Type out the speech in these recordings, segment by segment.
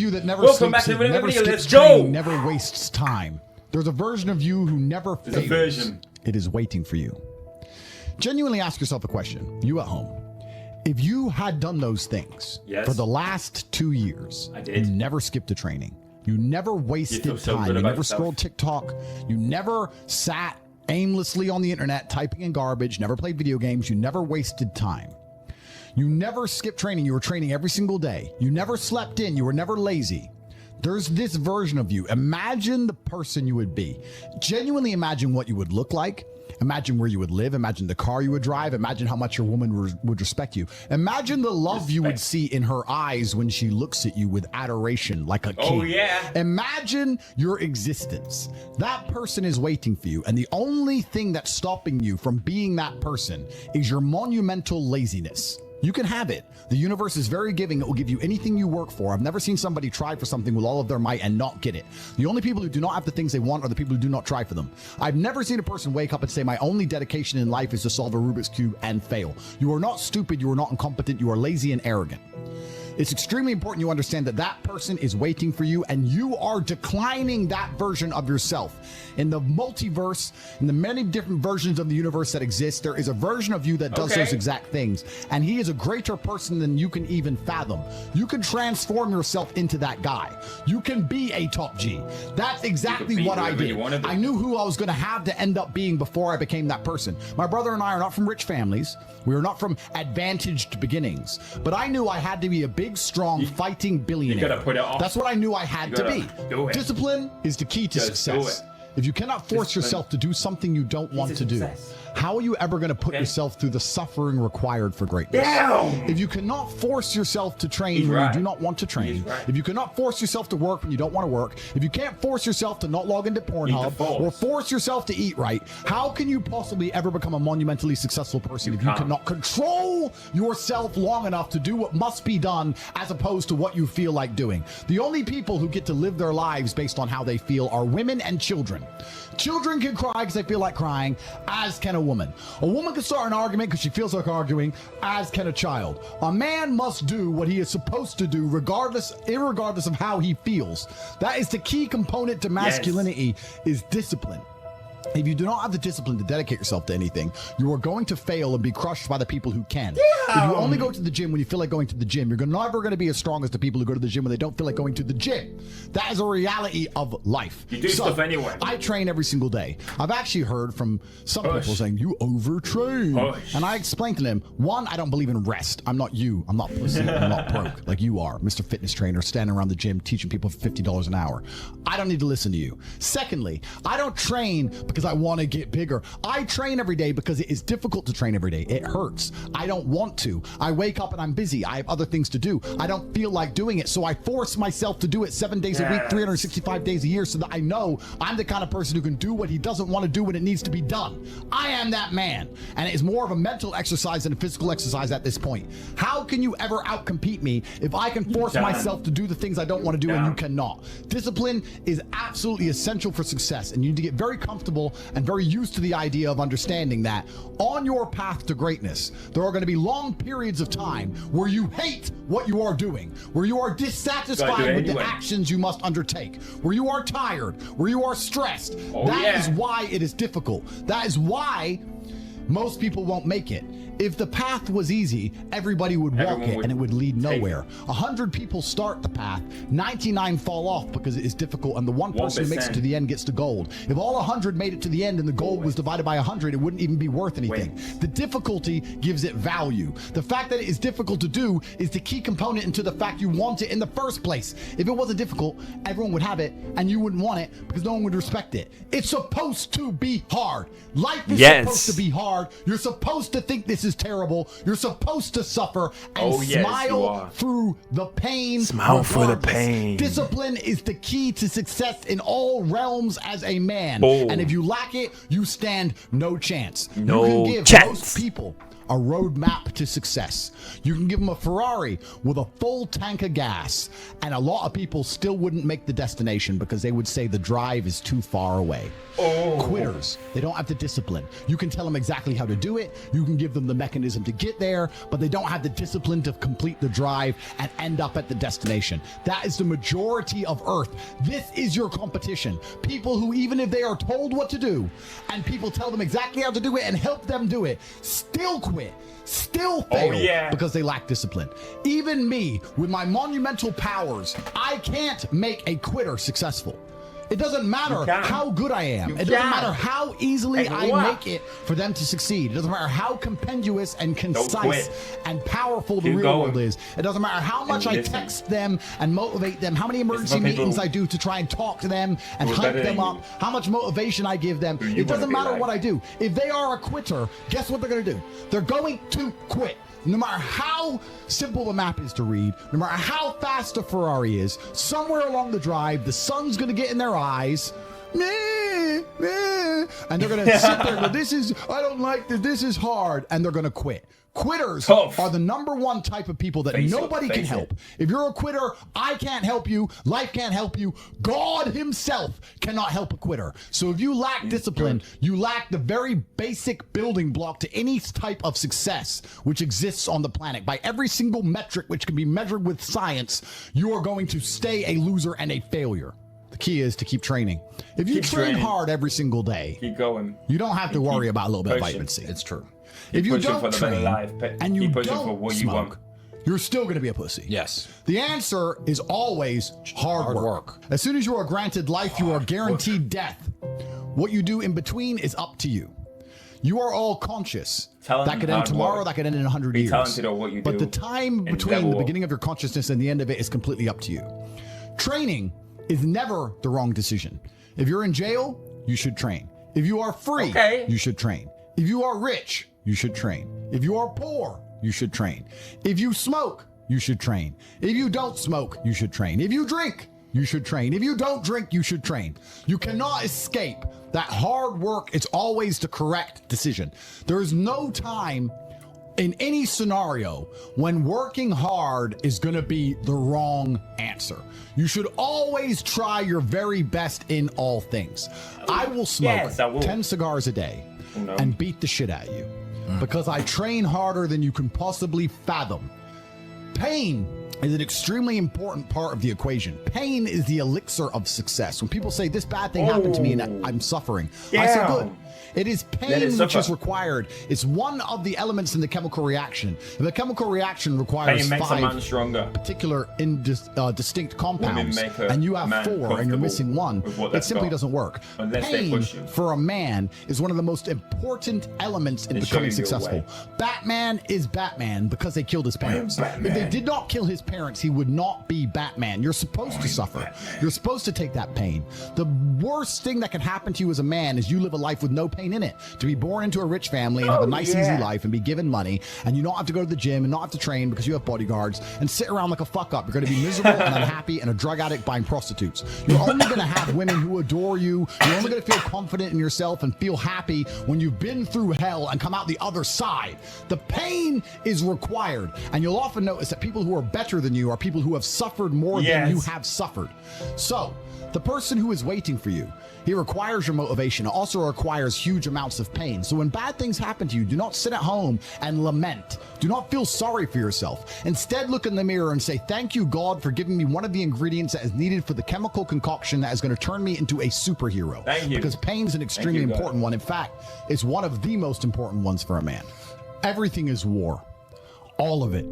you that never Welcome back sleeps, to the never video. skips Let's go. training, never wastes time. There's a version of you who never There's a fails. version. It is waiting for you. Genuinely ask yourself a question, you at home. If you had done those things for the last 2 years, I did. You never skipped a training, you never wasted so time, good you about never yourself. scrolled TikTok, you never sat aimlessly on the internet typing in garbage, never played video games, you never wasted time. You never skipped training. You were training every single day. You never slept in. You were never lazy. There's this version of you. Imagine the person you would be. Genuinely imagine what you would look like. Imagine where you would live. Imagine the car you would drive. Imagine how much your woman would respect you. Imagine the love you would see in her eyes when she looks at you with adoration like a king. Oh, yeah. Imagine your existence. That person is waiting for you. And the only thing that's stopping you from being that person is your monumental laziness. You can have it. The universe is very giving. It will give you anything you work for. I've never seen somebody try for something with all of their might and not get it. The only people who do not have the things they want are the people who do not try for them. I've never seen a person wake up and say, my only dedication in life is to solve a Rubik's Cube and fail. You are not stupid. You are not incompetent. You are lazy and arrogant. It's extremely important you understand that that person is waiting for you and you are declining that version of yourself. In the multiverse, in the many different versions of the universe that exist, there is a version of you that does those exact things. And he is a greater person than you can even fathom. You can transform yourself into that guy. You can be a top G. That's exactly what I did. I knew who I was going to have to end up being before I became that person. My brother and I are not from rich families. We are not from advantaged beginnings. But I knew I had to be a big, strong, fighting billionaire. You gotta put it off. That's what I knew I had to be. Do it. Discipline is the key to success. If you cannot force yourself to do something you don't want to do, how are you ever going to put yourself through the suffering required for greatness? If you cannot force yourself to train when you do not want to train, if you cannot force yourself to work when you don't want to work, if you can't force yourself to not log into Pornhub or force yourself to eat right, how can you possibly ever become a monumentally successful person if you cannot control yourself long enough to do what must be done as opposed to what you feel like doing? The only people who get to live their lives based on how they feel are women and children. Children can cry because they feel like crying, as can a woman. A woman can start an argument because she feels like arguing, as can a child. A man must do what he is supposed to do irregardless of how he feels. That is the key component to masculinity, is discipline. If you do not have the discipline to dedicate yourself to anything, you are going to fail and be crushed by the people who can. If you only go to the gym when you feel like going to the gym, you're never going to be as strong as the people who go to the gym when they don't feel like going to the gym. That is a reality of life. You do stuff anyway. I train every single day. I've actually heard from some people saying, you overtrain. And I explained to them, one, I don't believe in rest. I'm not you. I'm not pussy. I'm not broke like you are, Mr. Fitness Trainer, standing around the gym teaching people for $50 an hour. I don't need to listen to you. Secondly, I don't train because I want to get bigger. I train every day because it is difficult to train every day. It hurts. I don't want to. I wake up and I'm busy. I have other things to do. I don't feel like doing it, so I force myself to do it 7 days a week, 365 days a year, so that I know I'm the kind of person who can do what he doesn't want to do when it needs to be done. I am that man, and it is more of a mental exercise than a physical exercise at this point. How can you ever outcompete me if I can force myself to do the things I don't want to do and you cannot? Discipline is absolutely essential for success, and you need to get very comfortable and very used to the idea of understanding that on your path to greatness, there are going to be long periods of time where you hate what you are doing, where you are dissatisfied with the actions you must undertake, where you are tired, where you are stressed. That is why it is difficult. That is why most people won't make it. If the path was easy, everybody would walk it and it would lead nowhere. 100 people start the path, 99 fall off because it is difficult, and the one person who makes it to the end gets the gold. If all 100 made it to the end and the gold was divided by 100, it wouldn't even be worth anything. The difficulty gives it value. The fact that it is difficult to do is the key component into the fact you want it in the first place. If it wasn't difficult, everyone would have it and you wouldn't want it because no one would respect it. It's supposed to be hard. Life is supposed to be hard. You're supposed to think this is terrible. You're supposed to suffer and smile through the pain. Smile for the pain. Discipline is the key to success in all realms as a man. And if you lack it, you stand no chance. You can give most people a roadmap to success. You can give them a Ferrari with a full tank of gas, and a lot of people still wouldn't make the destination because they would say the drive is too far away. Quitters, they don't have the discipline. You can tell them exactly how to do it. You can give them the mechanism to get there, but they don't have the discipline to complete the drive and end up at the destination. That is the majority of Earth. This is your competition. People who, even if they are told what to do and people tell them exactly how to do it and help them do it, still quit, still fail because they lack discipline. Even me, with my monumental powers, I can't make a quitter successful. It doesn't matter how good I am. It doesn't matter how easily I make it for them to succeed. It doesn't matter how compendious and concise and powerful the real world is. It doesn't matter how much I text them and motivate them, how many emergency meetings I do to try and talk to them and hype them up, how much motivation I give them. It doesn't matter what I do. If they are a quitter, guess what they're going to do? They're going to quit. No matter how simple the map is to read, no matter how fast a Ferrari is, somewhere along the drive, the sun's going to get in their eyes, and they're going to sit there and go, this is, I don't like this, this is hard, and they're going to quit. Quitters are the number one type of people that nobody can help. If you're a quitter, I can't help you. Life can't help you. God himself cannot help a quitter. So if you lack discipline, you lack the very basic building block to any type of success which exists on the planet. By every single metric which can be measured with science, you are going to stay a loser and a failure. The key is to keep training. If you train hard every single day, keep going. You don't have to worry about a little bit of vitamin C. It's true. If you don't train and you don't smoke, you're still going to be a pussy. Yes. The answer is always hard work. As soon as you are granted life, you are guaranteed death. What you do in between is up to you. You are all conscious. That could end tomorrow, that could end in 100 years. Talented at what you do. But the time between the beginning of your consciousness and the end of it is completely up to you. Training is never the wrong decision. If you're in jail, you should train. If you are free, you should train. If you are rich, you should train. If you are poor, you should train. If you smoke, you should train. If you don't smoke, you should train. If you drink, you should train. If you don't drink, you should train. You cannot escape that hard work is always the correct decision. There is no time in any scenario when working hard is going to be the wrong answer. You should always try your very best in all things. I will smoke 10 cigars a day and beat the shit out of you because I train harder than you can possibly fathom. Pain is an extremely important part of the equation. Pain is the elixir of success. When people say this bad thing happened to me and I'm suffering, I say good. It is pain which is required. It's one of the elements in the chemical reaction. If a chemical reaction requires 5 particular distinct compounds, and you have 4 and you're missing 1, it simply doesn't work. Pain for a man is one of the most important elements in becoming successful. Batman is Batman because they killed his parents. If they did not kill his parents, he would not be Batman. You're supposed to suffer. You're supposed to take that pain. The worst thing that can happen to you as a man is you live a life with no pain in it. To be born into a rich family and have a nice easy life and be given money and you don't have to go to the gym and not have to train because you have bodyguards and sit around like a fuck up. You're going to be miserable and unhappy and a drug addict buying prostitutes. You're only going to have women who adore you. You're only going to feel confident in yourself and feel happy when you've been through hell and come out the other side. The pain is required, and you'll often notice that people who are better than you are people who have suffered more than you have suffered. So the person who is waiting for you, he requires your motivation. It also requires huge amounts of pain. So when bad things happen to you, do not sit at home and lament. Do not feel sorry for yourself. Instead, look in the mirror and say, thank you, God, for giving me one of the ingredients that is needed for the chemical concoction that is going to turn me into a superhero. Thank you. Because pain is an extremely important one. In fact, it's one of the most important ones for a man. Everything is war. All of it.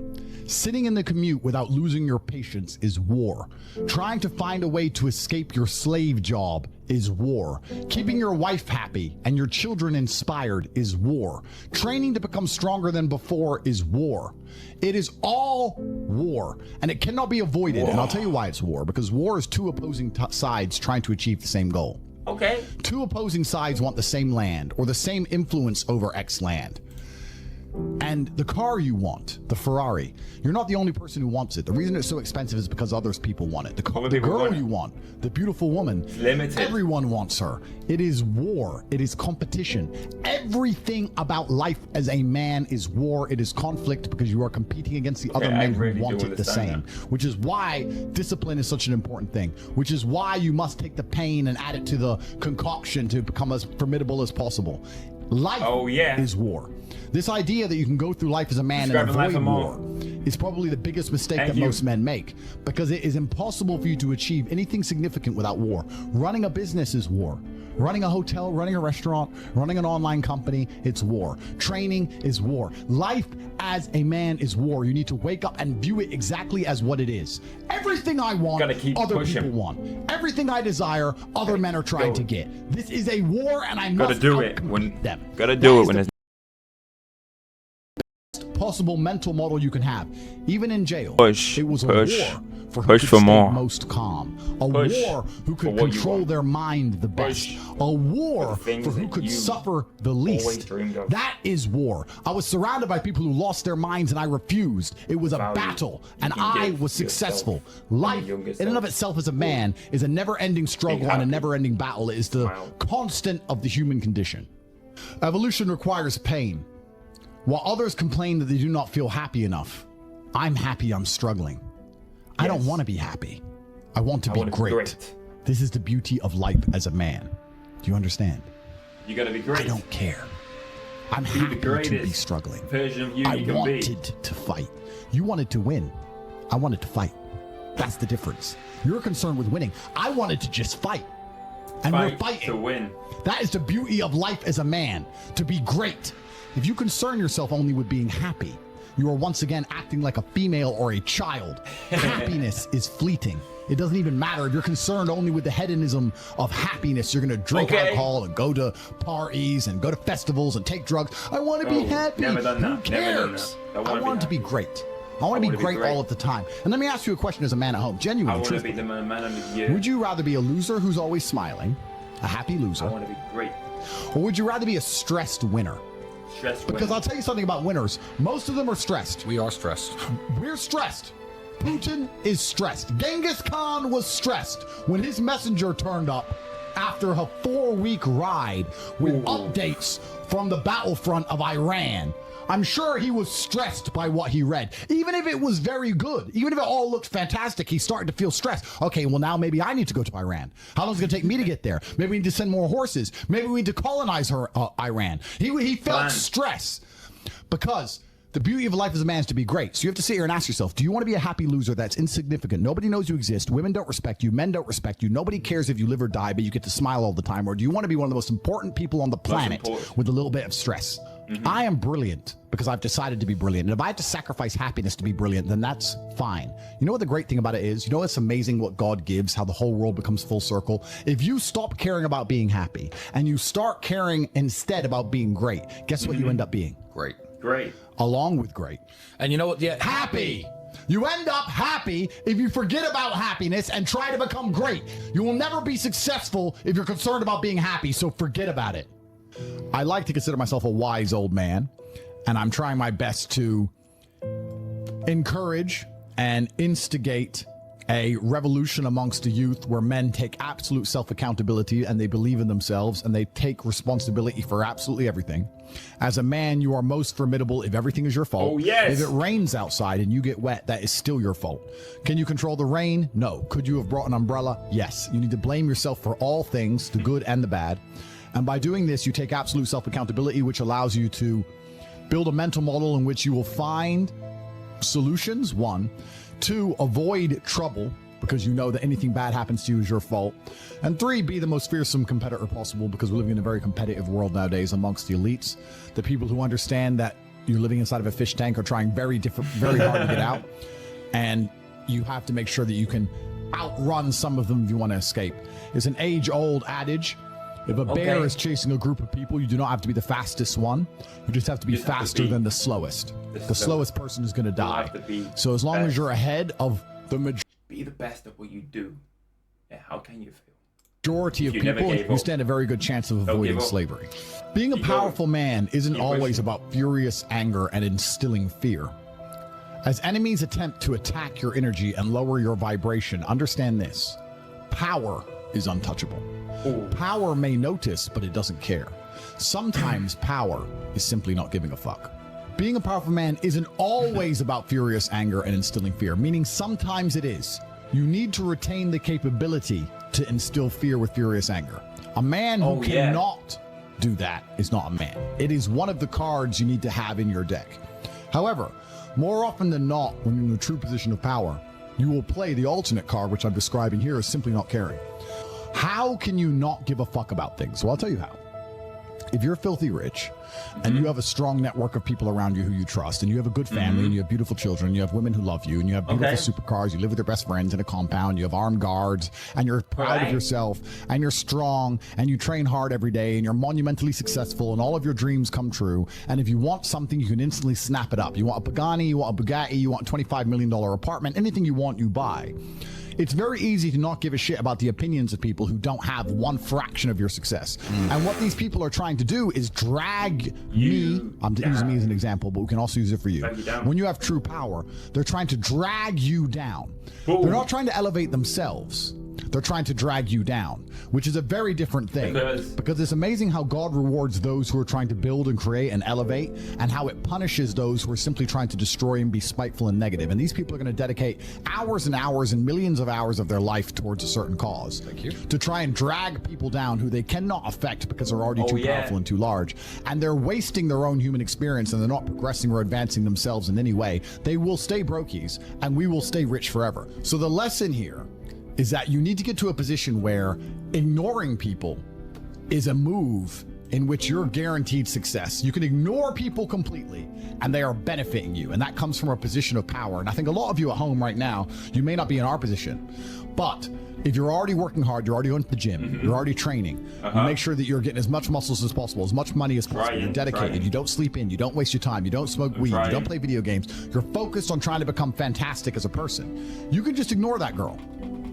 Sitting in the commute without losing your patience is war. Trying to find a way to escape your slave job is war. Keeping your wife happy and your children inspired is war. Training to become stronger than before is war. It is all war, and it cannot be avoided. And I'll tell you why it's war. Because war is 2 opposing sides trying to achieve the same goal. 2 opposing sides want the same land or the same influence over X land. And the car you want, the Ferrari, you're not the only person who wants it. The reason it's so expensive is because others people want it. The girl you want, the beautiful woman, limited. Everyone wants her. It is war. It is competition. Everything about life as a man is war. It is conflict because you are competing against the other men who want it the same. Which is why discipline is such an important thing. Which is why you must take the pain and add it to the concoction to become as formidable as possible. Life is war. This idea that you can go through life as a man and avoid war is probably the biggest mistake that most men make, because it is impossible for you to achieve anything significant without war. Running a business is war. Running a hotel, running a restaurant, running an online company, it's war. Training is war. Life as a man is war. You need to wake up and view it exactly as what it is. Everything I want, other people want. Everything I desire, other men are trying to get. This is a war, and I must outcompete them. Gotta do it when it's possible mental model you can have. Even in jail, push, it was a push, war for who push could for stay more. most calm. A war who could control their mind the best. A war for who could suffer the least. That is war. I was surrounded by people who lost their minds and I refused. It was a battle and I was successful. Life in and of itself as a man is a never-ending struggle and a never-ending battle. It is the constant of the human condition. Evolution requires pain. While others complain that they do not feel happy enough, I'm happy I'm struggling. I don't want to be happy. I want to be great. This is the beauty of life as a man. Do you understand? You gotta be great. I don't care. I'm happy to be struggling. I wanted to fight. You wanted to win. I wanted to fight. That's the difference. You're concerned with winning. I wanted to just fight. And we're fighting to win. That is the beauty of life as a man, to be great. If you concern yourself only with being happy, you are once again acting like a female or a child. Happiness is fleeting. It doesn't even matter if you're concerned only with the hedonism of happiness. You're going to drink alcohol and go to parties and go to festivals and take drugs. I want to be happy. Never done that. Who cares? I want to be great. I want to be great all of the time. And let me ask you a question as a man at home. Genuinely, I want to be the man of the year. Would you rather be a loser who's always smiling, a happy loser? I want to be great. Or would you rather be a stressed winner? Because I'll tell you something about winners. Most of them are stressed. We are stressed. We're stressed. Putin is stressed. Genghis Khan was stressed when his messenger turned up after a 4-week ride with updates from the battlefront of Iran. I'm sure he was stressed by what he read. Even if it was very good, even if it all looked fantastic, he started to feel stressed. Okay, well now maybe I need to go to Iran. How long is it going to take me to get there? Maybe we need to send more horses. Maybe we need to colonize Iran. He felt stress because the beauty of life as a man is to be great. So you have to sit here and ask yourself, do you want to be a happy loser that's insignificant? Nobody knows you exist. Women don't respect you. Men don't respect you. Nobody cares if you live or die, but you get to smile all the time. Or do you want to be one of the most important people on the planet with a little bit of stress? I am brilliant because I've decided to be brilliant. And if I have to sacrifice happiness to be brilliant, then that's fine. You know what the great thing about it is? You know, it's amazing what God gives, how the whole world becomes full circle. If you stop caring about being happy and you start caring instead about being great, guess what you end up being? Great. Great. Along with great. And you know what? Yeah. Happy. You end up happy if you forget about happiness and try to become great. You will never be successful if you're concerned about being happy, so forget about it. I like to consider myself a wise old man, and I'm trying my best to encourage and instigate a revolution amongst the youth where men take absolute self-accountability and they believe in themselves and they take responsibility for absolutely everything. As a man, you are most formidable if everything is your fault. Oh, yes. If it rains outside and you get wet, that is still your fault. Can you control the rain? No. Could you have brought an umbrella? Yes. You need to blame yourself for all things, the good and the bad. And by doing this, you take absolute self-accountability, which allows you to build a mental model in which you will find solutions, 1. 2, avoid trouble, because you know that anything bad happens to you is your fault. And 3, be the most fearsome competitor possible, because we're living in a very competitive world nowadays amongst the elites. The people who understand that you're living inside of a fish tank are trying very hard to get out. And you have to make sure that you can outrun some of them if you want to escape. It's an age-old adage. If a bear is chasing a group of people, you do not have to be the fastest one. You just have to be faster than the slowest. The slowest person is going to die. So as long as you're ahead of the majority. Be the best at what you do. Yeah, how can you fail? majority of people, you stand a very good chance of avoiding slavery. Being a powerful man isn't always about furious anger and instilling fear. As enemies attempt to attack your energy and lower your vibration, understand this: power is untouchable. Power may notice, but it doesn't care. Sometimes power is simply not giving a fuck. Being a powerful man isn't always about furious anger and instilling fear, meaning sometimes it is. You need to retain the capability to instill fear with furious anger. A man who cannot do that is not a man. It is one of the cards you need to have in your deck. However, more often than not, when you're in a true position of power, you will play the alternate card, which I'm describing here, as simply not caring. How can you not give a fuck about things? Well, I'll tell you how. If you're filthy rich and you have a strong network of people around you who you trust, and you have a good family, and you have beautiful children, you have women who love you, and you have beautiful supercars, you live with your best friends in a compound, you have armed guards, and you're proud of yourself, and you're strong, and you train hard every day, and you're monumentally successful, and all of your dreams come true. And if you want something, you can instantly snap it up. You want a Pagani, you want a Bugatti, you want a $25 million apartment, anything you want, you buy. It's very easy to not give a shit about the opinions of people who don't have one fraction of your success. And what these people are trying to do is drag me, I'm using me as an example, but we can also use it for you. When you have true power, they're trying to drag you down. They're not trying to elevate themselves. They're trying to drag you down, which is a very different thing. Because it's amazing how God rewards those who are trying to build and create and elevate, and how it punishes those who are simply trying to destroy and be spiteful and negative. And these people are going to dedicate hours and hours and millions of hours of their life towards a certain cause. To try and drag people down who they cannot affect because they're already too powerful and too large. And they're wasting their own human experience, and they're not progressing or advancing themselves in any way. They will stay brokies, and we will stay rich forever. So the lesson here is that you need to get to a position where ignoring people is a move in which you're guaranteed success. You can ignore people completely and they are benefiting you. And that comes from a position of power. And I think a lot of you at home right now, you may not be in our position, but if you're already working hard, you're already going to the gym, you're already training, you make sure that you're getting as much muscles as possible, as much money as possible, you're dedicated, you don't sleep in, you don't waste your time, you don't smoke weed, you don't play video games, you're focused on trying to become fantastic as a person. You can just ignore that girl.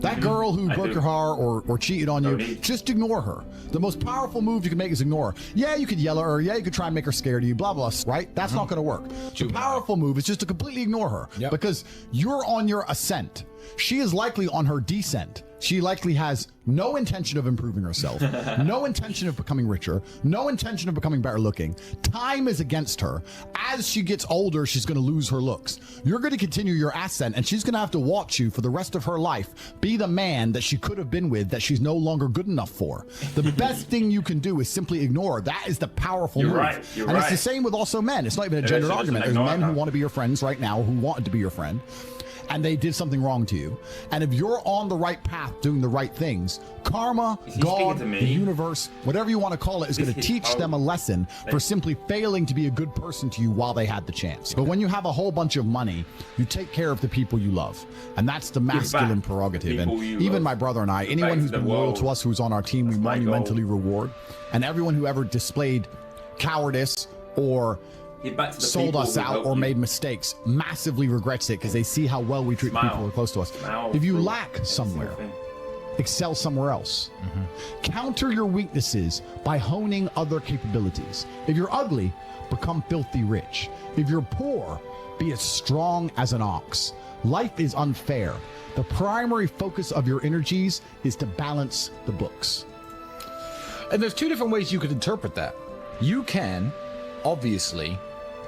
That girl who broke your heart or cheated on you, just ignore her. The most powerful move you can make is ignore her. Yeah, you could yell at her. Yeah, you could try and make her scared of you, blah, blah, right? That's not going to work. The powerful move is just to completely ignore her because you're on your ascent. She is likely on her descent. She likely has no intention of improving herself, no intention of becoming richer, no intention of becoming better looking. Time is against her. As she gets older, she's going to lose her looks. You're going to continue your ascent, and she's going to have to watch you for the rest of her life be the man that she could have been with that she's no longer good enough for. The best thing you can do is simply ignore her. That is the powerful move. You're and right. it's the same with also men. It's not even a gendered argument. There's men who want to be your friends right now, who wanted to be your friend, and they did something wrong to you. And if you're on the right path doing the right things, karma, God, the universe, whatever you want to call it, is going to teach them a lesson for simply failing to be a good person to you while they had the chance. But when you have a whole bunch of money, you take care of the people you love. And that's the masculine prerogative. And even my brother and I, anyone who's been loyal to us, who's on our team, we monumentally reward. And everyone who ever displayed cowardice or sold us out or made mistakes massively regrets it because they see how well we treat people who are close to us. If you lack somewhere, excel somewhere else. Counter your weaknesses by honing other capabilities. If you're ugly, become filthy rich. If you're poor, be as strong as an ox. Life is unfair. The primary focus of your energies is to balance the books. And there's two different ways you could interpret that. You can obviously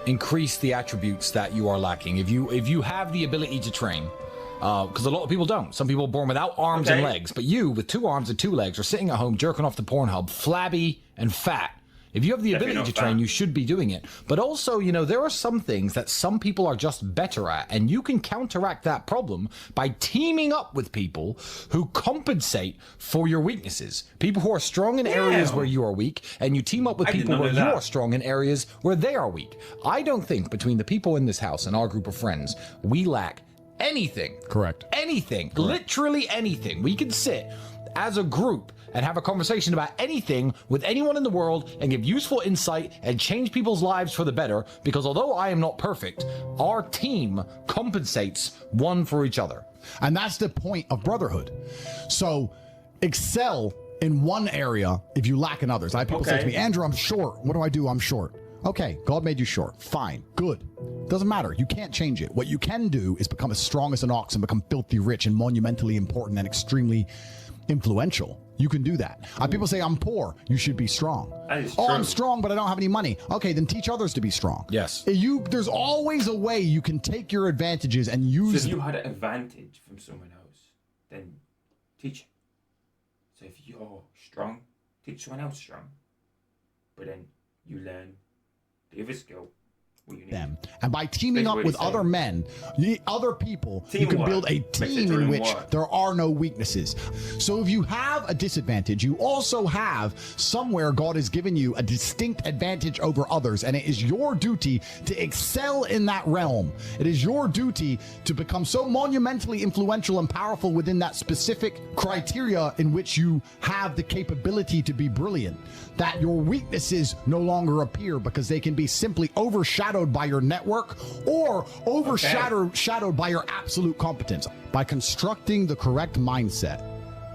increase the attributes that you are lacking. If you have the ability to train, because a lot of people don't. Some people are born without arms and legs, but you, with 2 arms and 2 legs, are sitting at home jerking off the Pornhub, flabby and fat. If you have the ability to train, you should be doing it. But also, you know, there are some things that some people are just better at, and you can counteract that problem by teaming up with people who compensate for your weaknesses. People who are strong in areas where you are weak, and you team up with people where you are strong in areas where they are weak. I don't think between the people in this house and our group of friends, we lack anything. Correct. Anything. Literally anything. We can sit as a group and have a conversation about anything with anyone in the world and give useful insight and change people's lives for the better, because although I am not perfect, our team compensates one for each other. And that's the point of brotherhood. So excel in one area if you lack in others. I have people say to me, Andrew, I'm short. What do? I'm short. Okay, God made you short. Fine, good. Doesn't matter. You can't change it. What you can do is become as strong as an ox and become filthy rich and monumentally important and extremely influential. You can do that. People say, I'm poor. You should be strong. That is oh, true. I'm strong, but I don't have any money. Okay, then teach others to be strong. Yes. There's always a way you can take your advantages and use. So if you had an advantage from someone else, then teach it. So if you're strong, teach someone else strong. But then you learn the other skill. What you need. Them. And by teaming up with other men, other people, you can build a team in which there are no weaknesses. So if you have a disadvantage, you also have somewhere God has given you a distinct advantage over others, and it is your duty to excel in that realm. It is your duty to become so monumentally influential and powerful within that specific criteria in which you have the capability to be brilliant, that your weaknesses no longer appear because they can be simply overshadowed by your network or overshadowed by your absolute competence. By constructing the correct mindset,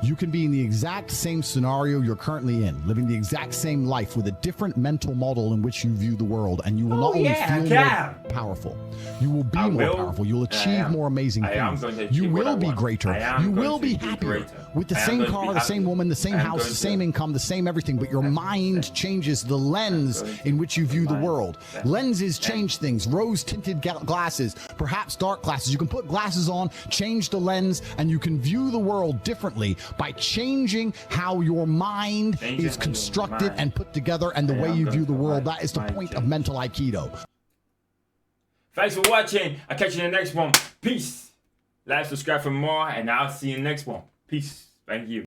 you can be in the exact same scenario you're currently in, living the exact same life with a different mental model in which you view the world, and you will not only feel more powerful, you will be more powerful, you'll achieve more amazing things, you will be greater, you will be happier with the same car, the same woman, the same house, the same income, the same everything, but your mind changes the lens in which you view the world. Lenses change things. Rose-tinted glasses, perhaps dark glasses. You can put glasses on, change the lens, and you can view the world differently by changing how your mind is constructed and put together and the way you view the world. That is the point of mental Aikido. Thanks for watching. I'll catch you in the next one. Peace. Like, subscribe for more, and I'll see you in the next one. Peace. Thank you.